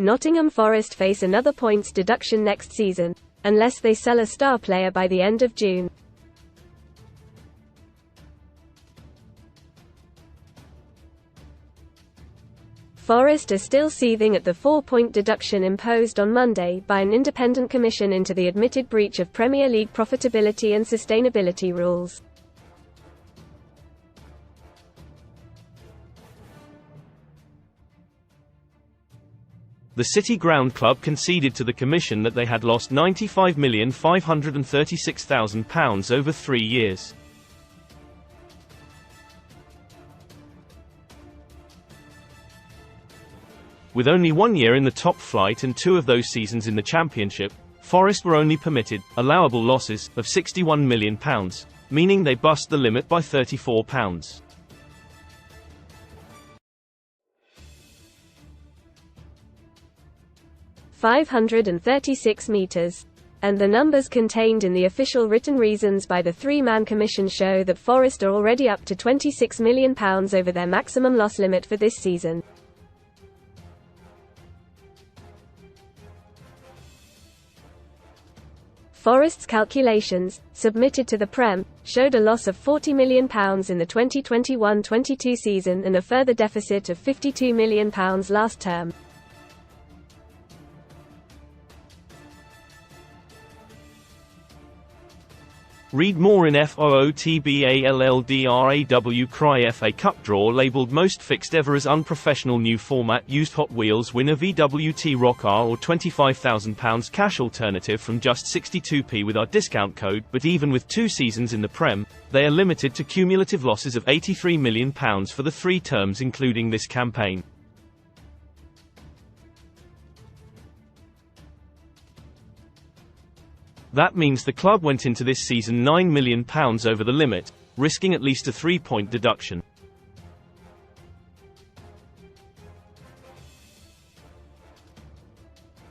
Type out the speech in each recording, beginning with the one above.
Nottingham Forest face another points deduction next season, unless they sell a star player by the end of June. Forest are still seething at the 4-point deduction imposed on Monday by an independent commission into the admitted breach of Premier League profitability and sustainability rules. The City Ground Club conceded to the Commission that they had lost £95,536,000 over 3 years. With only 1 year in the top flight and 2 of those seasons in the Championship, Forest were only permitted allowable losses of £61 million, meaning they bust the limit by £34. (536 meters). And the numbers contained in the official written reasons by the three-man commission show that Forest are already up to £26 million over their maximum loss limit for this season. Forest's calculations, submitted to the Prem, showed a loss of £40 million in the 2021-22 season and a further deficit of £52 million last term. Read more in FOOTBALLDRAW Cry FA Cup draw labelled most fixed ever as unprofessional new format used Hot Wheels winner VWT Rock R or £25,000 cash alternative from just 62p with our discount code. But even with 2 seasons in the Prem, they are limited to cumulative losses of £83 million for the 3 terms including this campaign. That means the club went into this season £9 million over the limit, risking at least a 3-point deduction.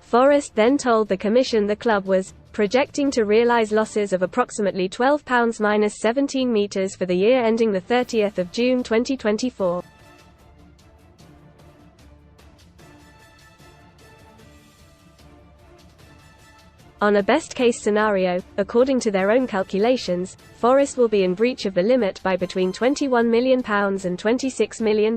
Forest then told the Commission the club was projecting to realise losses of approximately £12 - 17 metres for the year ending 30 June 2024. On a best-case scenario, according to their own calculations, Forest will be in breach of the limit by between £21 million and £26 million.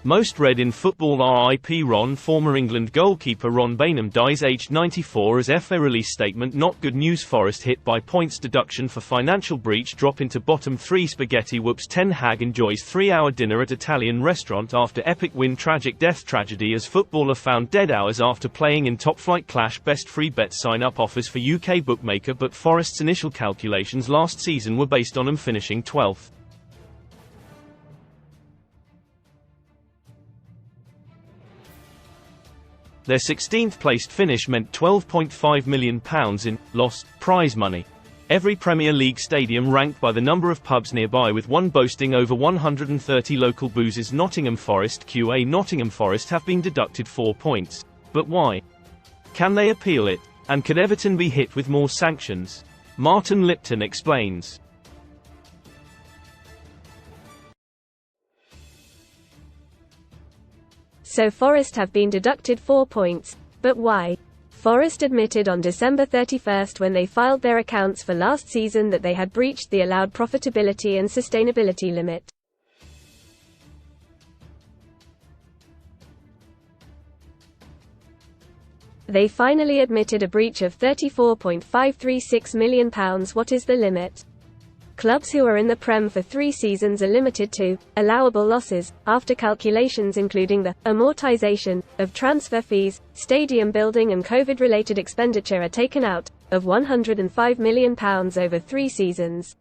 Most read in football RIP Ron. Former England goalkeeper Ron Bainham dies aged 94 as FA release statement. Not good news. Forest hit by points deduction for financial breach, drop into bottom 3. Spaghetti whoops. Ten Hag enjoys 3-hour dinner at Italian restaurant after epic win. Tragic death. Tragedy as footballer found dead hours after playing in top-flight clash. Best free bet sign-up offers for UK bookmaker. But Forest's initial calculations last season were based on them finishing 12th. Their 16th placed finish meant £12.5 million in lost prize money. Every Premier League stadium ranked by the number of pubs nearby, with one boasting over 130 local boozes. Nottingham Forest QA. Nottingham Forest have been deducted 4 points. But why? Can they appeal it? And could Everton be hit with more sanctions? Martin Lipton explains. So Forest have been deducted 4 points. But why? Forest admitted on December 31 when they filed their accounts for last season that they had breached the allowed profitability and sustainability limit. They finally admitted a breach of £34.536 million. What is the limit? Clubs who are in the Prem for 3 seasons are limited to allowable losses, after calculations including the amortization of transfer fees, stadium building and COVID-related expenditure are taken out, of £105 million over 3 seasons.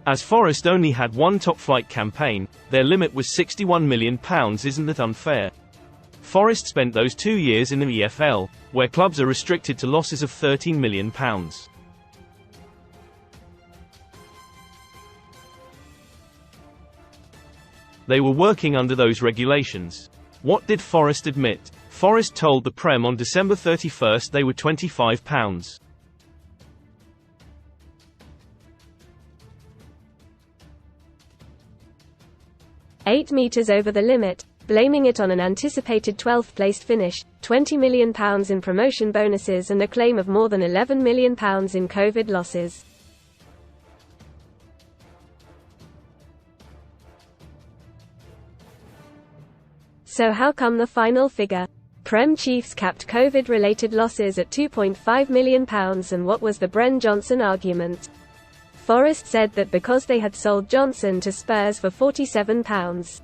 As Forest only had 1 top-flight campaign, their limit was £61 million. Isn't that unfair? Forest spent those 2 years in the EFL, where clubs are restricted to losses of £13 million. They were working under those regulations. What did Forest admit? Forest told the Prem on December 31 they were £25. 8 metres over the limit, blaming it on an anticipated 12th-placed finish, £20 million in promotion bonuses and a claim of more than £11 million in COVID losses. So how come the final figure? Prem chiefs capped COVID-related losses at £2.5 million, and what was the Bren Johnson argument? Forest said that because they had sold Johnson to Spurs for £47.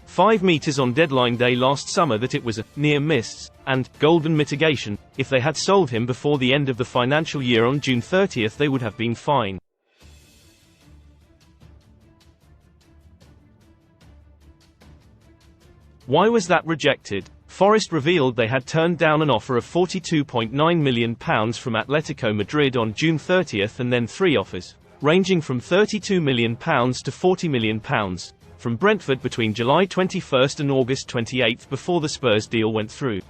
5 metres on deadline day last summer that it was a near miss and golden mitigation. If they had sold him before the end of the financial year on June 30, they would have been fine. Why was that rejected? Forest revealed they had turned down an offer of £42.9 million from Atletico Madrid on June 30 and then 3 offers, ranging from £32 million to £40 million, from Brentford between July 21 and August 28 before the Spurs deal went through.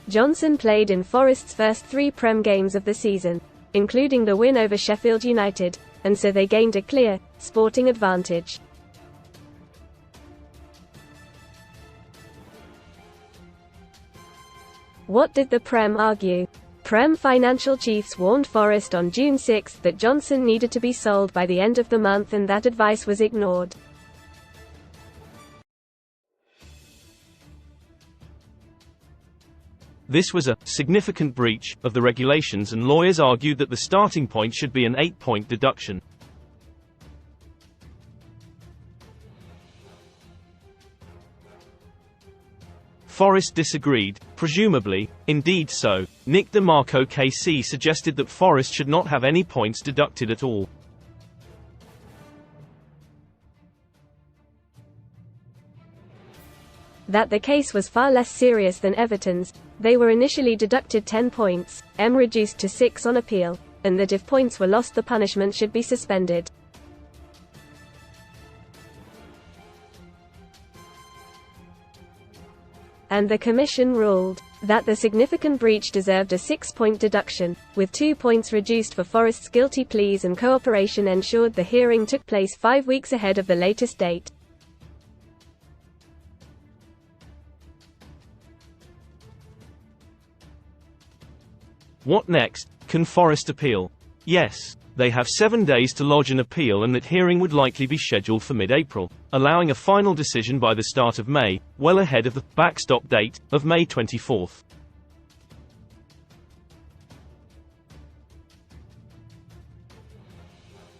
Johnson played in Forest's first 3 Prem games of the season, including the win over Sheffield United, and so they gained a clear, sporting advantage. What did the Prem argue? Prem financial chiefs warned Forest on June 6 that Johnson needed to be sold by the end of the month, and that advice was ignored. This was a significant breach of the regulations, and lawyers argued that the starting point should be an 8-point deduction. Forest disagreed, presumably. Indeed so, Nick DeMarco KC suggested that Forest should not have any points deducted at all. That the case was far less serious than Everton's. They were initially deducted 10 points, reduced to 6 on appeal, and that if points were lost the punishment should be suspended. And the Commission ruled that the significant breach deserved a 6-point deduction, with 2 points reduced for Forest's guilty pleas, and cooperation ensured the hearing took place 5 weeks ahead of the latest date. What next? Can Forest appeal? Yes. They have 7 days to lodge an appeal, and that hearing would likely be scheduled for mid-April, allowing a final decision by the start of May, well ahead of the backstop date of May 24.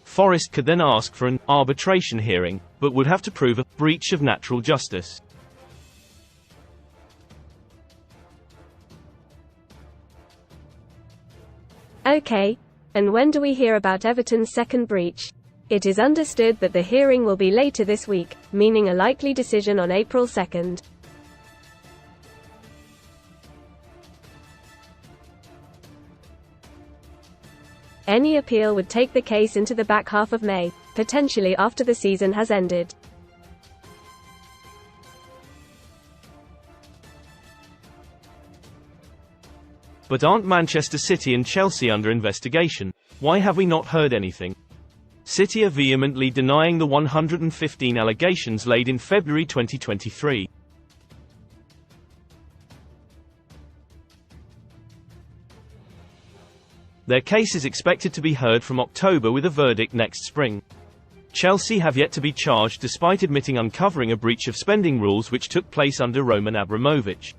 Forest could then ask for an arbitration hearing, but would have to prove a breach of natural justice. Okay. And when do we hear about Everton's second breach? It is understood that the hearing will be later this week, meaning a likely decision on April 2. Any appeal would take the case into the back half of May, potentially after the season has ended. But aren't Manchester City and Chelsea under investigation? Why have we not heard anything? City are vehemently denying the 115 allegations laid in February 2023. Their case is expected to be heard from October with a verdict next spring. Chelsea have yet to be charged despite admitting uncovering a breach of spending rules which took place under Roman Abramovich.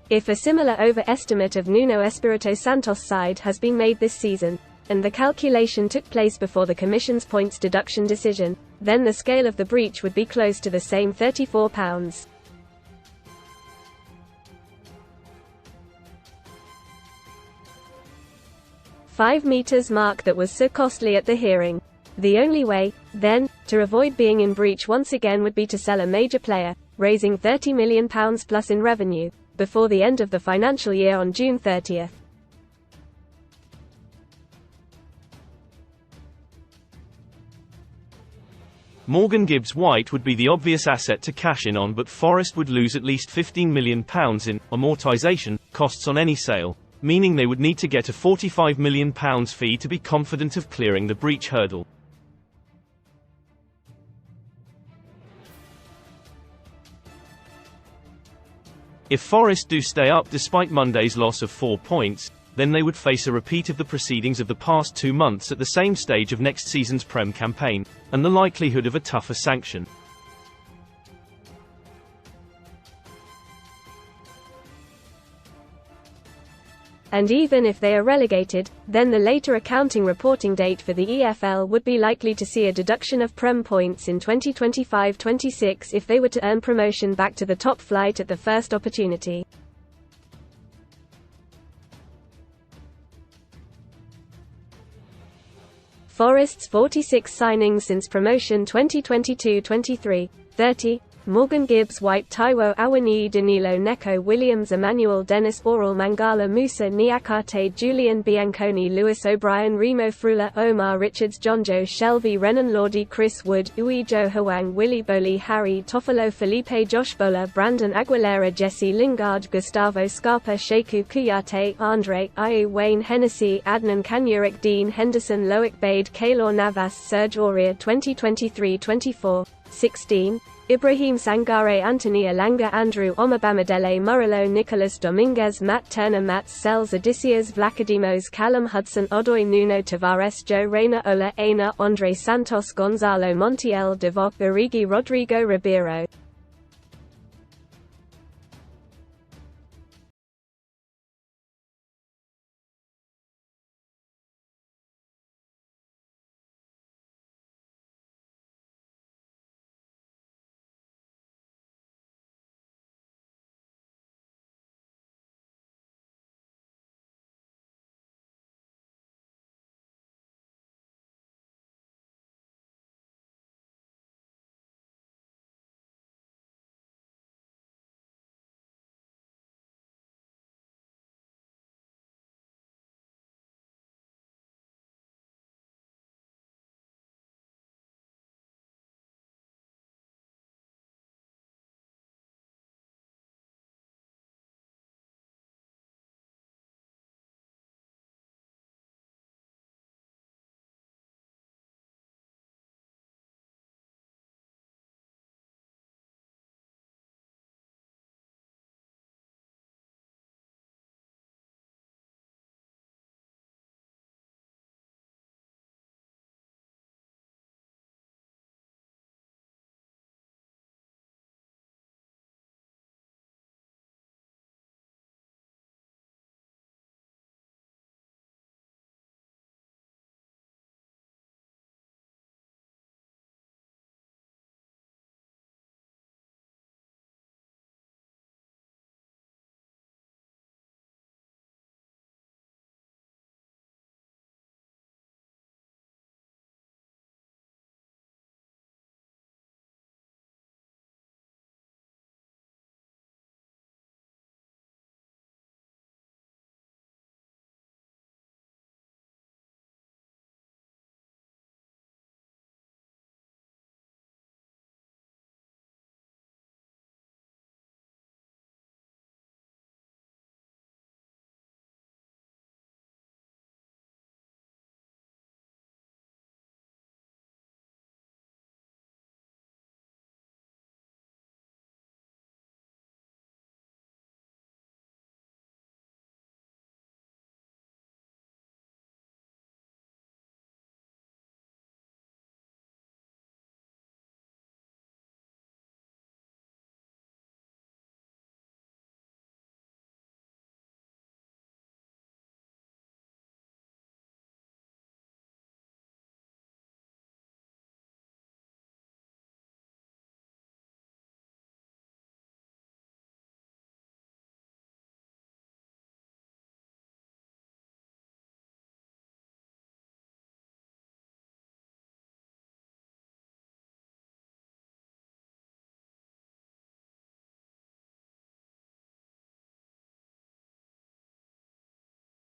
If a similar overestimate of Nuno Espirito Santos' side has been made this season, and the calculation took place before the Commission's points deduction decision, then the scale of the breach would be close to the same £34. £5 meters mark that was so costly at the hearing. The only way, then, to avoid being in breach once again would be to sell a major player, raising £30 million plus in revenue, before the end of the financial year on June 30. Morgan Gibbs White would be the obvious asset to cash in on, but Forest would lose at least £15 million in amortization costs on any sale, meaning they would need to get a £45 million fee to be confident of clearing the breach hurdle. If Forest do stay up despite Monday's loss of 4 points, then they would face a repeat of the proceedings of the past 2 months at the same stage of next season's Prem campaign, and the likelihood of a tougher sanction. And even if they are relegated, then the later accounting reporting date for the EFL would be likely to see a deduction of Prem points in 2025-26 if they were to earn promotion back to the top flight at the first opportunity. Forest's 46 signings since promotion 2022-23, 30. Morgan Gibbs White Taiwo Awani Danilo Neko Williams Emmanuel Dennis Oral Mangala Musa Niakate Julian Bianconi Lewis O'Brien Remo Frula Omar Richards John Joe Shelby Renan Lordy Chris Wood Uwe Joe Hwang Willie Boley Harry Toffolo Felipe Josh Bola Brandon Aguilera Jesse Lingard Gustavo Scarpa Sheku Kuyate Andre Iu Wayne Hennessy Adnan Kanyurik Dean Henderson Loic Bade Kaylor Navas Serge Aurier 2023-24, 16. Ibrahim Sangare Anthony Alanga Andrew Omabamadele Murilo Nicolas Dominguez Matt Turner Matt Sells Odysseus Vlachodimos Callum Hudson Odoy Nuno Tavares Joe Reyna Ola Aina Andre Santos Gonzalo Montiel Divock Origi Rodrigo Ribeiro